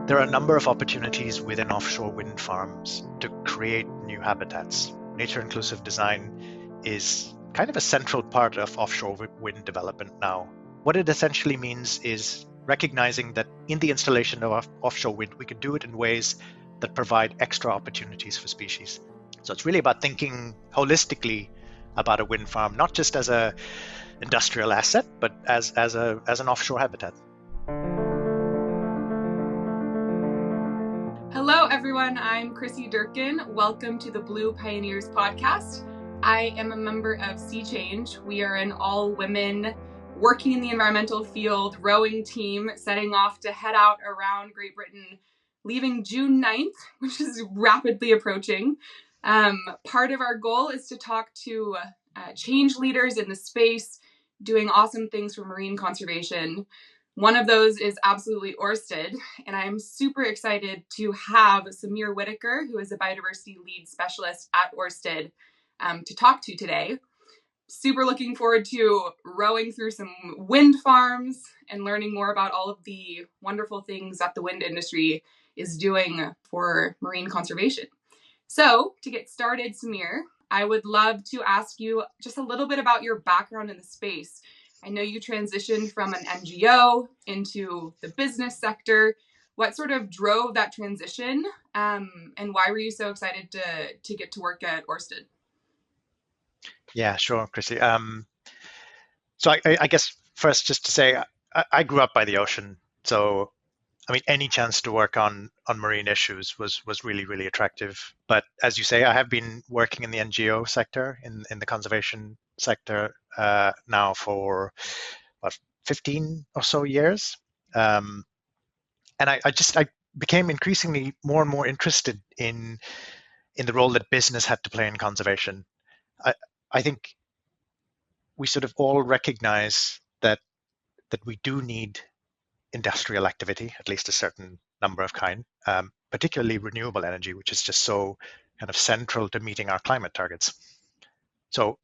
There are a number of opportunities within offshore wind farms to create new habitats. Nature-inclusive design is kind of a central part of offshore wind development now. What it essentially means is recognizing that in the installation of offshore wind, we can do it in ways that provide extra opportunities for species. So it's really about thinking holistically about a wind farm, not just as an industrial asset, but as an offshore habitat. Hello, everyone. I'm Chrissy Durkin. Welcome to the Blue Pioneers podcast. I am a member of Sea Change. We are an all-women working in the environmental field rowing team setting off to head out around Great Britain, leaving June 9th, which is rapidly approaching. Part of our goal is to talk to change leaders in the space doing awesome things for marine conservation. One of those is absolutely Orsted, and I'm super excited to have Samir Whitaker, who is a biodiversity lead specialist at Orsted, to talk to today. Super looking forward to rowing through some wind farms and learning more about all of the wonderful things that the wind industry is doing for marine conservation. So, to get started, Samir, I would love to ask you just a little bit about your background in the space. I know you transitioned from an NGO into the business sector. What sort of drove that transition, and why were you so excited to get to work at Orsted? Yeah, sure, Chrissy. So I guess first just to say, I grew up by the ocean. So, I mean, any chance to work on marine issues was really, really attractive. But as you say, I have been working in the NGO sector, in the conservation sector now for what, 15 or so years. And I became increasingly more and more interested in the role that business had to play in conservation. I think we sort of all recognize that we do need industrial activity, at least a certain number of kind, particularly renewable energy, which is just so kind of central to meeting our climate targets. So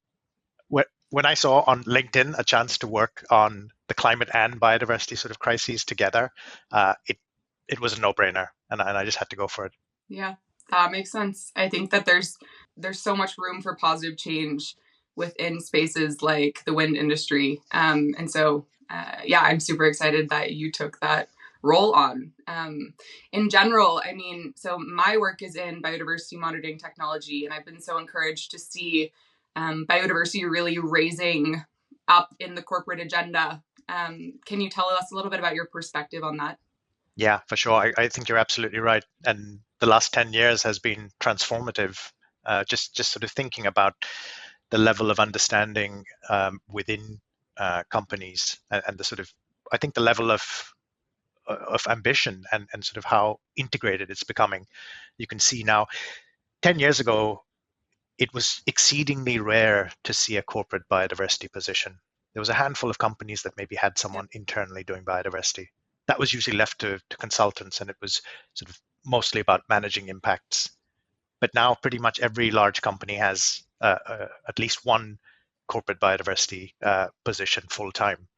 when I saw on LinkedIn a chance to work on the climate and biodiversity sort of crises together, it was a no-brainer, and I just had to go for it. Yeah, that makes sense. I think that there's so much room for positive change within spaces like the wind industry. And so, I'm super excited that you took that role on. In general, I mean, so my work is in biodiversity monitoring technology, and I've been so encouraged to see biodiversity really raising up in the corporate agenda. Can you tell us a little bit about your perspective on that? Yeah, for sure. I think you're absolutely right. And the last 10 years has been transformative. Just sort of thinking about the level of understanding within companies and the sort of, I think the level of ambition and sort of how integrated it's becoming. You can see now, 10 years ago, it was exceedingly rare to see a corporate biodiversity position. There was a handful of companies that maybe had someone internally doing biodiversity. That was usually left to consultants, and it was sort of mostly about managing impacts. But now pretty much every large company has at least one corporate biodiversity position full time.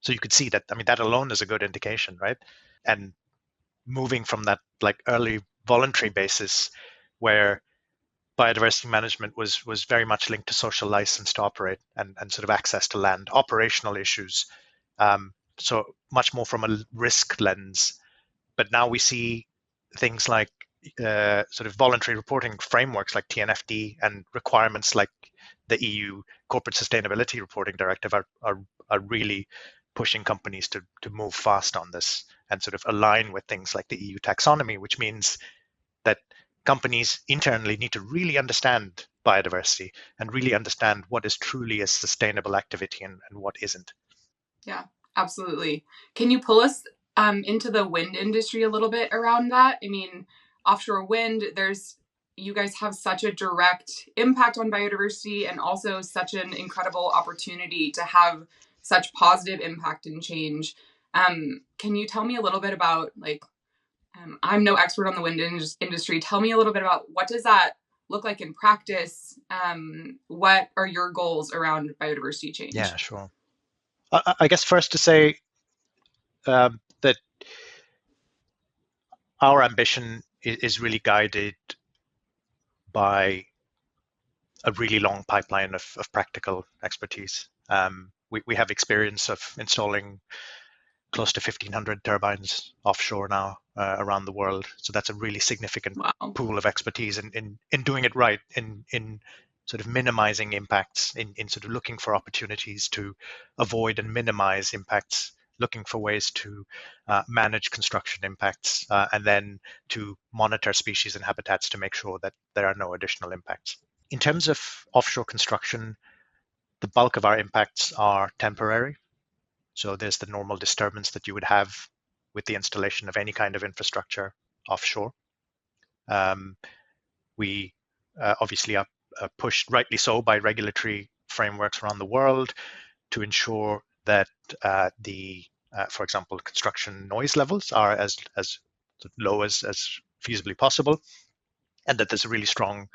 So you could see that, I mean, that alone is a good indication, right? And moving from that like early voluntary basis where biodiversity management was very much linked to social license to operate and sort of access to land, operational issues. So much more from a risk lens. But now we see things like sort of voluntary reporting frameworks like TNFD and requirements like the EU Corporate Sustainability Reporting Directive are really pushing companies to move fast on this and sort of align with things like the EU taxonomy, which means that companies internally need to really understand biodiversity and really understand what is truly a sustainable activity and what isn't. Yeah, absolutely. Can you pull us into the wind industry a little bit around that? I mean, offshore wind, you guys have such a direct impact on biodiversity and also such an incredible opportunity to have such positive impact and change. Can you tell me a little bit about, like, I'm no expert on the wind industry. Tell me a little bit about what does that look like in practice? What are your goals around biodiversity change? Yeah, sure. I guess first to say that our ambition is really guided by a really long pipeline of practical expertise. We have experience of installing close to 1,500 turbines offshore now around the world. So that's a really significant Wow. pool of expertise in doing it right, in sort of minimizing impacts, in sort of looking for opportunities to avoid and minimize impacts, looking for ways to manage construction impacts, and then to monitor species and habitats to make sure that there are no additional impacts. In terms of offshore construction, the bulk of our impacts are temporary. So there's the normal disturbance that you would have with the installation of any kind of infrastructure offshore. We obviously are pushed, rightly so, by regulatory frameworks around the world to ensure that for example, construction noise levels are as low as feasibly possible, and that there's a really strong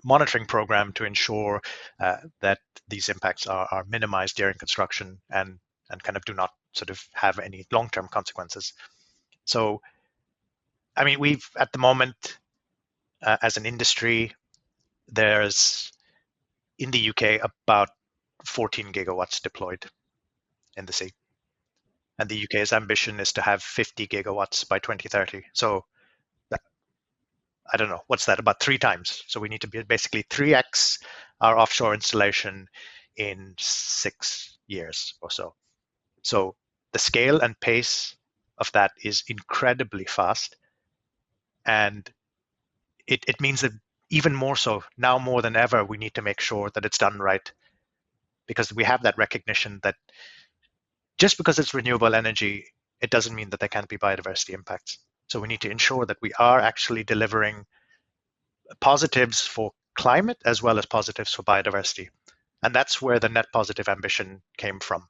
monitoring program to ensure that these impacts are minimized during construction and kind of do not sort of have any long-term consequences. So, I mean, we've at the moment, as an industry, there's in the UK about 14 gigawatts deployed in the sea. And the UK's ambition is to have 50 gigawatts by 2030. So I don't know, what's that, about 3 times. So we need to be basically 3x our offshore installation in 6 years or so. So the scale and pace of that is incredibly fast. And it means that even more so, now more than ever, we need to make sure that it's done right. Because we have that recognition that just because it's renewable energy, it doesn't mean that there can't be biodiversity impacts. So we need to ensure that we are actually delivering positives for climate as well as positives for biodiversity. And that's where the net positive ambition came from.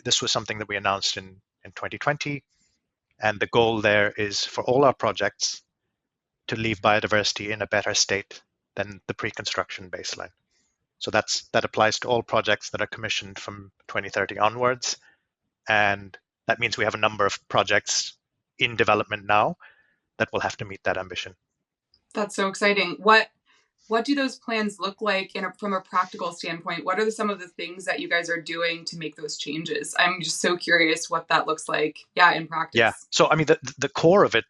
This was something that we announced in 2020. And the goal there is for all our projects to leave biodiversity in a better state than the pre-construction baseline. So that applies to all projects that are commissioned from 2030 onwards. And that means we have a number of projects in development now that will have to meet that ambition. That's so exciting. What do those plans look like from a practical standpoint? What are some of the things that you guys are doing to make those changes? I'm just so curious what that looks like, in practice. Yeah. So, I mean, the core of it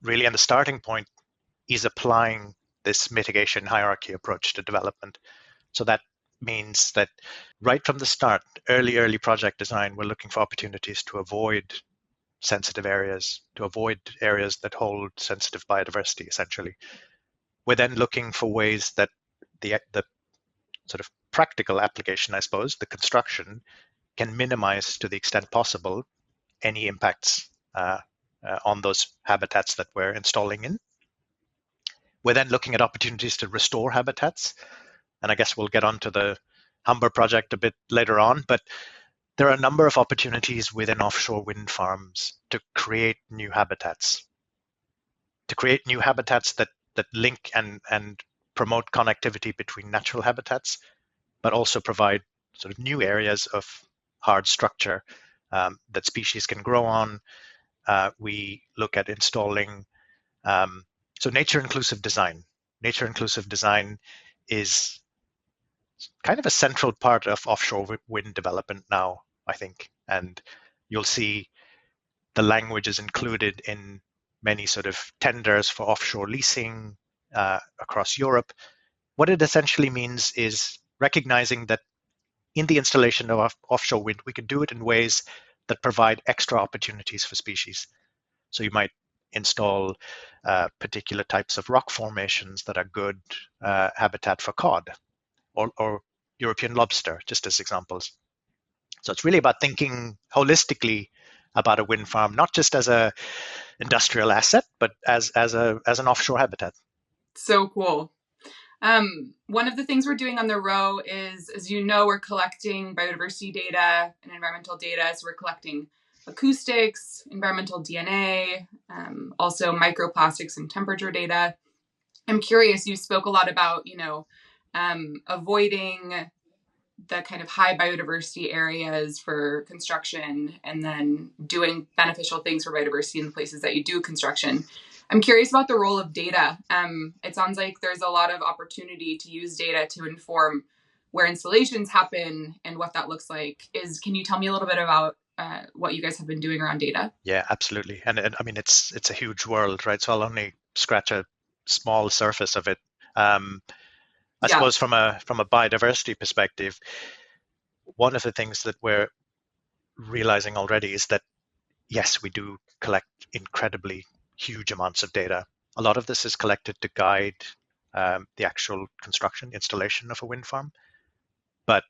really, and the starting point, is applying this mitigation hierarchy approach to development. So that means that right from the start, early project design, we're looking for opportunities to avoid sensitive areas, to avoid areas that hold sensitive biodiversity, essentially. We're then looking for ways that the sort of practical application, I suppose, the construction, can minimize to the extent possible any impacts on those habitats that we're installing in. We're then looking at opportunities to restore habitats. And I guess we'll get onto the Humber project a bit later on, but there are a number of opportunities within offshore wind farms to create new habitats. To create new habitats that link and promote connectivity between natural habitats, but also provide sort of new areas of hard structure that species can grow on. We look at installing so nature-inclusive design. Nature-inclusive design is kind of a central part of offshore wind development now, I think. And you'll see the language is included in many sort of tenders for offshore leasing across Europe. What it essentially means is recognizing that in the installation of offshore wind, we can do it in ways that provide extra opportunities for species. So you might install particular types of rock formations that are good habitat for cod or European lobster, just as examples. So it's really about thinking holistically about a wind farm, not just as a industrial asset, but as an offshore habitat. So cool. One of the things we're doing on the row is, as you know, we're collecting biodiversity data and environmental data. So we're collecting acoustics, environmental DNA, also microplastics and temperature data. I'm curious, you spoke a lot about, avoiding the kind of high biodiversity areas for construction and then doing beneficial things for biodiversity in the places that you do construction. I'm curious about the role of data. It sounds like there's a lot of opportunity to use data to inform where installations happen and what that looks like. Can you tell me a little bit about what you guys have been doing around data? Yeah, absolutely. And I mean, it's a huge world, right? So I'll only scratch a small surface of it. I Yeah. suppose from a biodiversity perspective, one of the things that we're realizing already is that yes, we do collect incredibly huge amounts of data. A lot of this is collected to guide the actual construction installation of a wind farm, but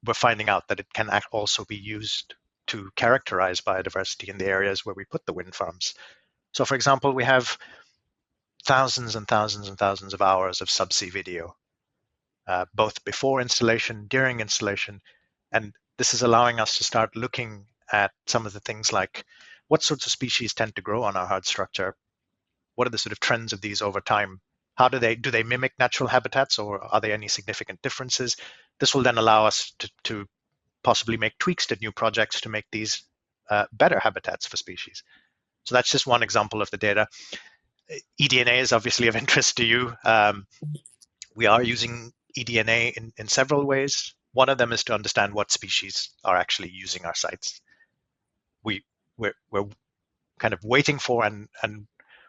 we're finding out that it can also be used to characterize biodiversity in the areas where we put the wind farms. So, for example, we have thousands and thousands and thousands of hours of subsea video, both before installation, during installation, and this is allowing us to start looking at some of the things like what sorts of species tend to grow on our hard structure, what are the sort of trends of these over time, how do they mimic natural habitats, or are there any significant differences? This will then allow us to possibly make tweaks to new projects to make these better habitats for species. So that's just one example of the data. eDNA is obviously of interest to you. We are using eDNA in several ways. One of them is to understand what species are actually using our sites. We're kind of waiting for and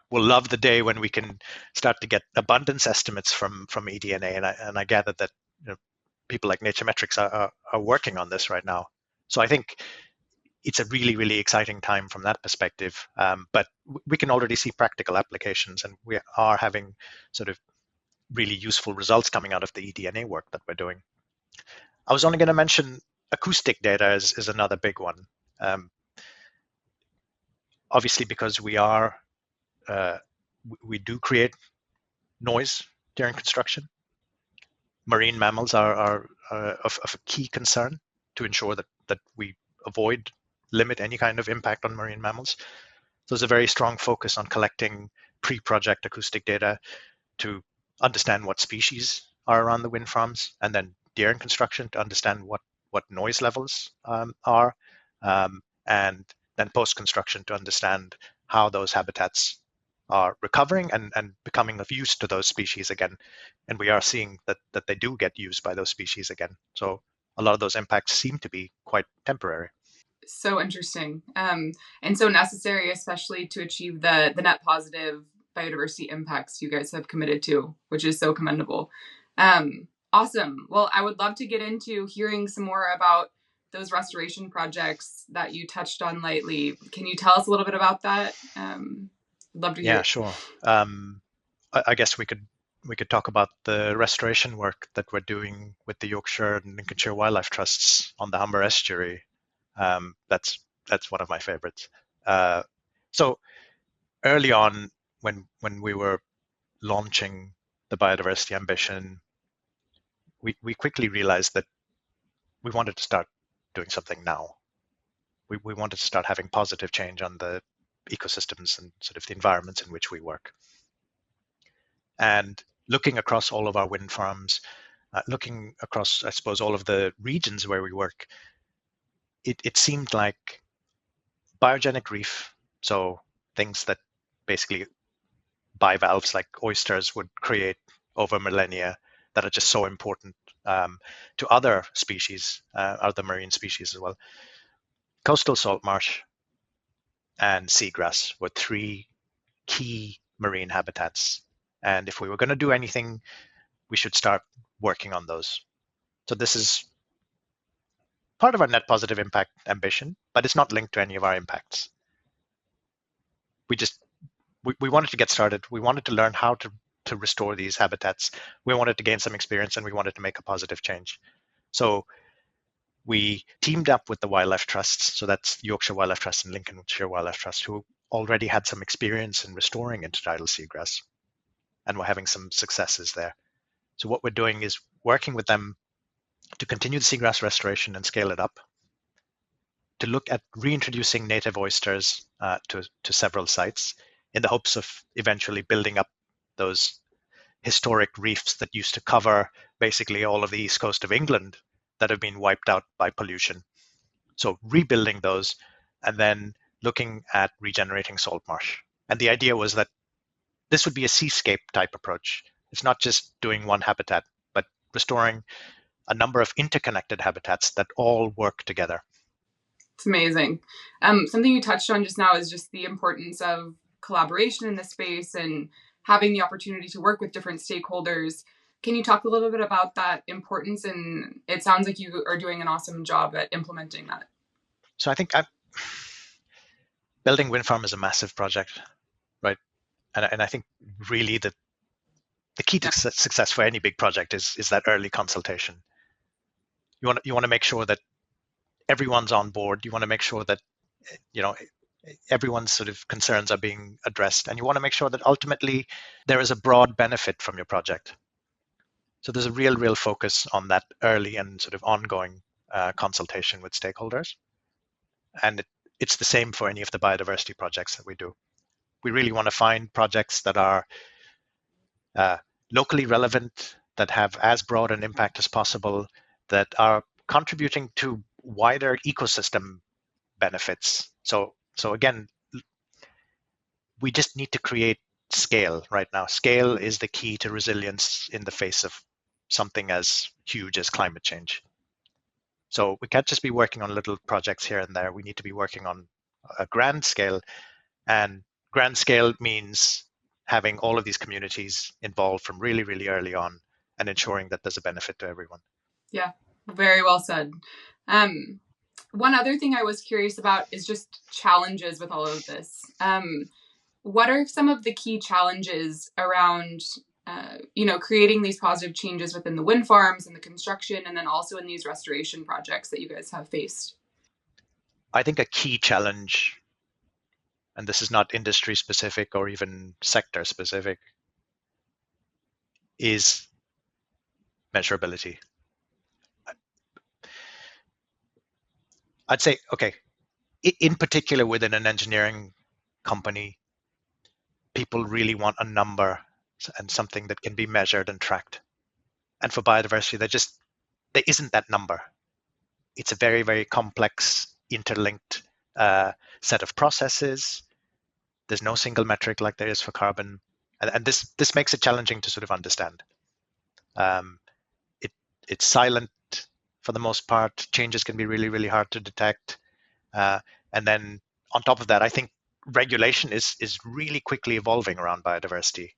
we'll love the day when we can start to get abundance estimates from eDNA, and I gather that people like Naturemetrics are working on this right now. So I think it's a really, really exciting time from that perspective. But we can already see practical applications, and we are having sort of really useful results coming out of the eDNA work that we're doing. I was only going to mention acoustic data is another big one. Obviously, because we do create noise during construction. Marine mammals are of a key concern to ensure that we limit any kind of impact on marine mammals. So there's a very strong focus on collecting pre-project acoustic data to understand what species are around the wind farms, and then during construction to understand what noise levels are, and then post-construction to understand how those habitats are recovering and becoming of use to those species again. And we are seeing that they do get used by those species again. So a lot of those impacts seem to be quite temporary. So interesting, and so necessary, especially to achieve the net positive biodiversity impacts you guys have committed to, which is so commendable. Awesome. Well, I would love to get into hearing some more about those restoration projects that you touched on lightly. Can you tell us a little bit about that? Love to hear. Yeah, sure. I guess we could talk about the restoration work that we're doing with the Yorkshire and Lincolnshire Wildlife Trusts on the Humber Estuary. That's one of my favorites. So early on, when we were launching the biodiversity ambition, we quickly realized that we wanted to start doing something now. We wanted to start having positive change on the ecosystems and sort of the environments in which we work. And looking across all of our wind farms, looking across, I suppose, all of the regions where we work, it seemed like biogenic reef, so things that basically bivalves like oysters would create over millennia that are just so important to other species, other marine species as well. Coastal salt marsh and seagrass were three key marine habitats. And if we were going to do anything, we should start working on those. So this is part of our net positive impact ambition, but it's not linked to any of our impacts. We wanted to get started. We wanted to learn how to restore these habitats. We wanted to gain some experience, and we wanted to make a positive change. So we teamed up with the wildlife trusts. So that's Yorkshire Wildlife Trust and Lincolnshire Wildlife Trust, who already had some experience in restoring intertidal seagrass, and we're having some successes there. So what we're doing is working with them to continue the seagrass restoration and scale it up, to look at reintroducing native oysters to several sites in the hopes of eventually building up those historic reefs that used to cover basically all of the east coast of England that have been wiped out by pollution. So rebuilding those and then looking at regenerating salt marsh. And the idea was that this would be a seascape type approach. It's not just doing one habitat, but restoring a number of interconnected habitats that all work together. It's amazing. Something you touched on just now is just the importance of collaboration in this space and having the opportunity to work with different stakeholders. Can you talk a little bit about that importance? And it sounds like you are doing an awesome job at implementing that. So I think building wind farm is a massive project, right? And I think really the key to success for any big project is that early consultation. You want to make sure that everyone's on board. You want to make sure that everyone's sort of concerns are being addressed, and you want to make sure that ultimately there is a broad benefit from your project. So there's a real focus on that early and sort of ongoing consultation with stakeholders. And it's the same for any of the biodiversity projects that we do. We really want to find projects that are locally relevant, that have as broad an impact as possible, that are contributing to wider ecosystem benefits. So again, we just need to create scale right now. Scale is the key to resilience in the face of something as huge as climate change. So we can't just be working on little projects here and there. We need to be working on a grand scale, and grand scale means having all of these communities involved from really early on and ensuring that there's a benefit to everyone. Yeah, very well said. One other thing I was curious about is just challenges with all of this. What are some of the key challenges around creating these positive changes within the wind farms and the construction, and then also in these restoration projects that you guys have faced? I think a key challenge, and this is not industry specific or even sector specific, is measurability. I'd say, okay, in particular within an engineering company, people really want a number and something that can be measured and tracked. And for biodiversity, there isn't that number. It's a very complex, interlinked set of processes. There's no single metric like there is for carbon. And this makes it challenging to sort of understand. It's silent for the most part. Changes can be really hard to detect. And then on top of that, I think regulation is really quickly evolving around biodiversity,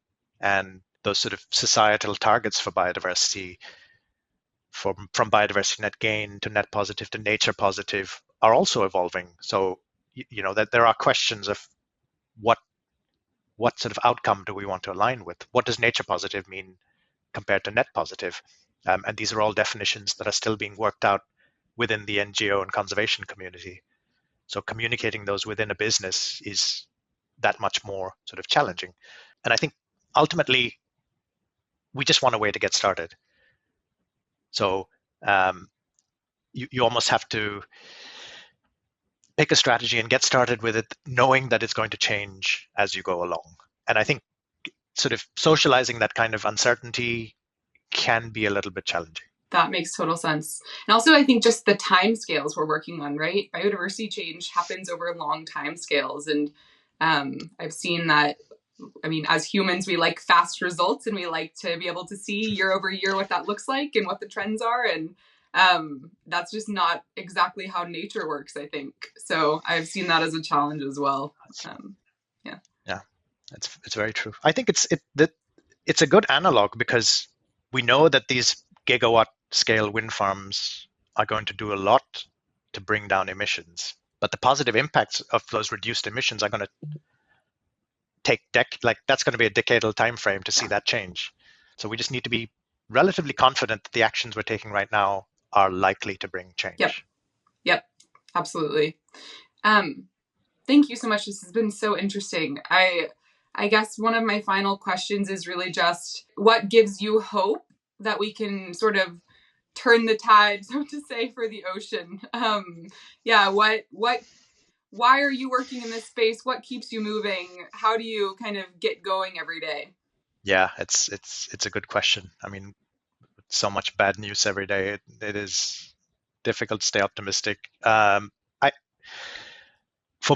and those sort of societal targets for biodiversity, from biodiversity net gain to net positive to nature positive, are also evolving. So that there are questions of what sort of outcome do we want to align with? What does nature positive mean compared to net positive? And these are all definitions that are still being worked out within the NGO and conservation community. So communicating those within a business is that much more sort of challenging. And I think ultimately, we just want a way to get started. So you almost have to pick a strategy and get started with it, knowing that it's going to change as you go along. And I think sort of socializing that kind of uncertainty can be a little bit challenging. That makes total sense. And also, I think just the time scales we're working on, right? Biodiversity change happens over long time scales. And I've seen that, as humans, we like fast results, and we like to be able to see year over year what that looks like and what the trends are. And that's just not exactly how nature works, I think. So I've seen that as a challenge as well. Yeah, it's very true. I think it's a good analog, because we know that these gigawatt scale wind farms are going to do a lot to bring down emissions, but the positive impacts of those reduced emissions are going to take that's going to be a decadal time frame to see that change. So we just need to be relatively confident that the actions we're taking right now are likely to bring change. Yep, absolutely. Thank you so much. This has been so interesting. I guess one of my final questions is really just, what gives you hope that we can sort of turn the tide, so to say, for the ocean? Why are you working in this space? What keeps you moving? How do you kind of get going every day? Yeah, it's a good question. So much bad news every day. It is difficult to stay optimistic. For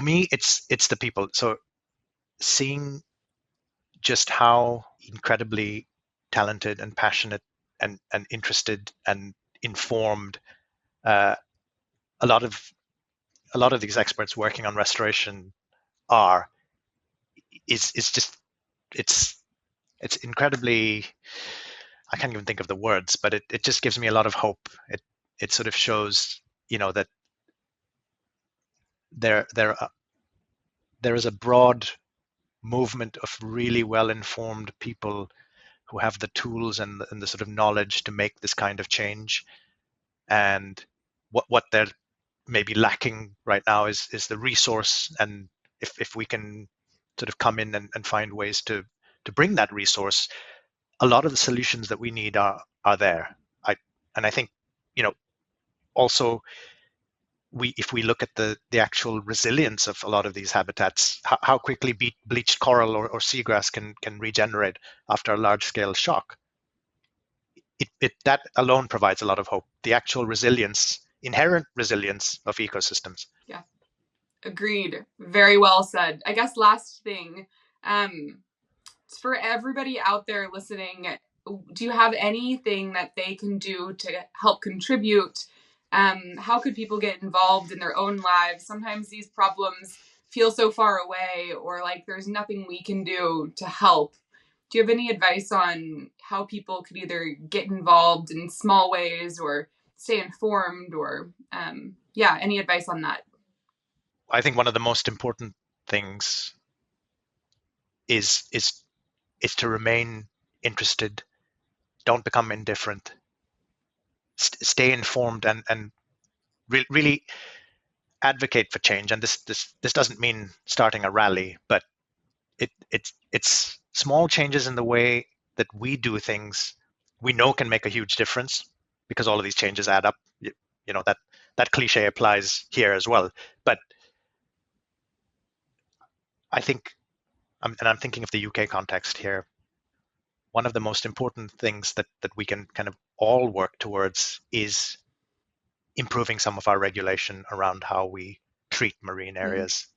me, it's the people. So seeing just how incredibly talented and passionate and interested and informed uh, a lot of these experts working on restoration are is just it's it's incredibly, I can't even think of the words, but it just gives me a lot of hope. It sort of shows, that there there there is a broad movement of really well informed people who have the tools and the sort of knowledge to make this kind of change. And what they're maybe lacking right now is the resource. And if we can sort of come in and find ways to bring that resource, a lot of the solutions that we need are there. I think, also if we look at the actual resilience of a lot of these habitats, how quickly bleached coral or seagrass can regenerate after a large scale shock, that alone provides a lot of hope. The actual resilience, inherent resilience of ecosystems. Yeah, agreed. Very well said. I guess last thing, for everybody out there listening, do you have anything that they can do to help contribute? How could people get involved in their own lives? Sometimes these problems feel so far away, or like there's nothing we can do to help. Do you have any advice on how people could either get involved in small ways or stay informed, or any advice on that? I think one of the most important things is to remain interested. Don't become indifferent. Stay informed and really advocate for change. And this doesn't mean starting a rally, but it's small changes in the way that we do things, we know can make a huge difference, because all of these changes add up. That cliche applies here as well. But I think, and I'm thinking of the UK context here, one of the most important things that we can kind of all work towards is improving some of our regulation around how we treat marine areas.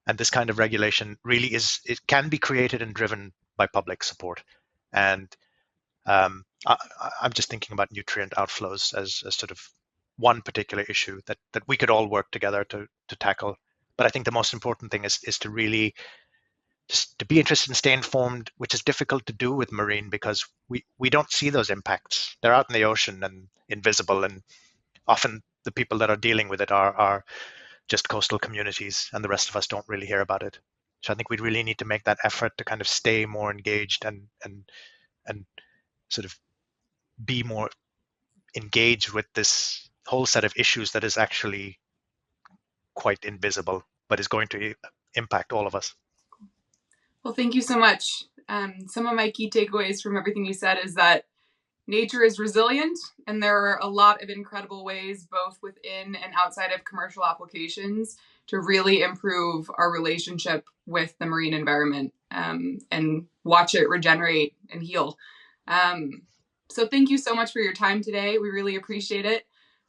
And this kind of regulation really it can be created and driven by public support. And I'm just thinking about nutrient outflows as sort of one particular issue that we could all work together to tackle. But I think the most important thing is to really just to be interested and stay informed, which is difficult to do with marine because we don't see those impacts. They're out in the ocean and invisible, and often the people that are dealing with it are just coastal communities, and the rest of us don't really hear about it. So I think we really need to make that effort to kind of stay more engaged and sort of be more engaged with this whole set of issues that is actually quite invisible, but is going to impact all of us. Well, thank you so much. Some of my key takeaways from everything you said is that nature is resilient, and there are a lot of incredible ways, both within and outside of commercial applications, to really improve our relationship with the marine environment and watch it regenerate and heal. So thank you so much for your time today. We really appreciate it.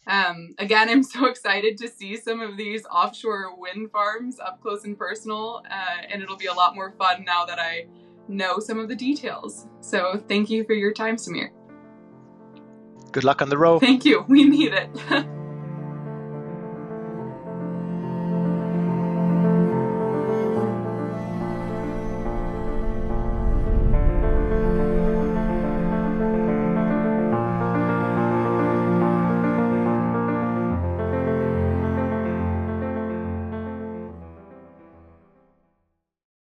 Again, I'm so excited to see some of these offshore wind farms up close and personal, and it'll be a lot more fun now that I know some of the details. So thank you for your time, Samir. Good luck on the row. Thank you. We need it.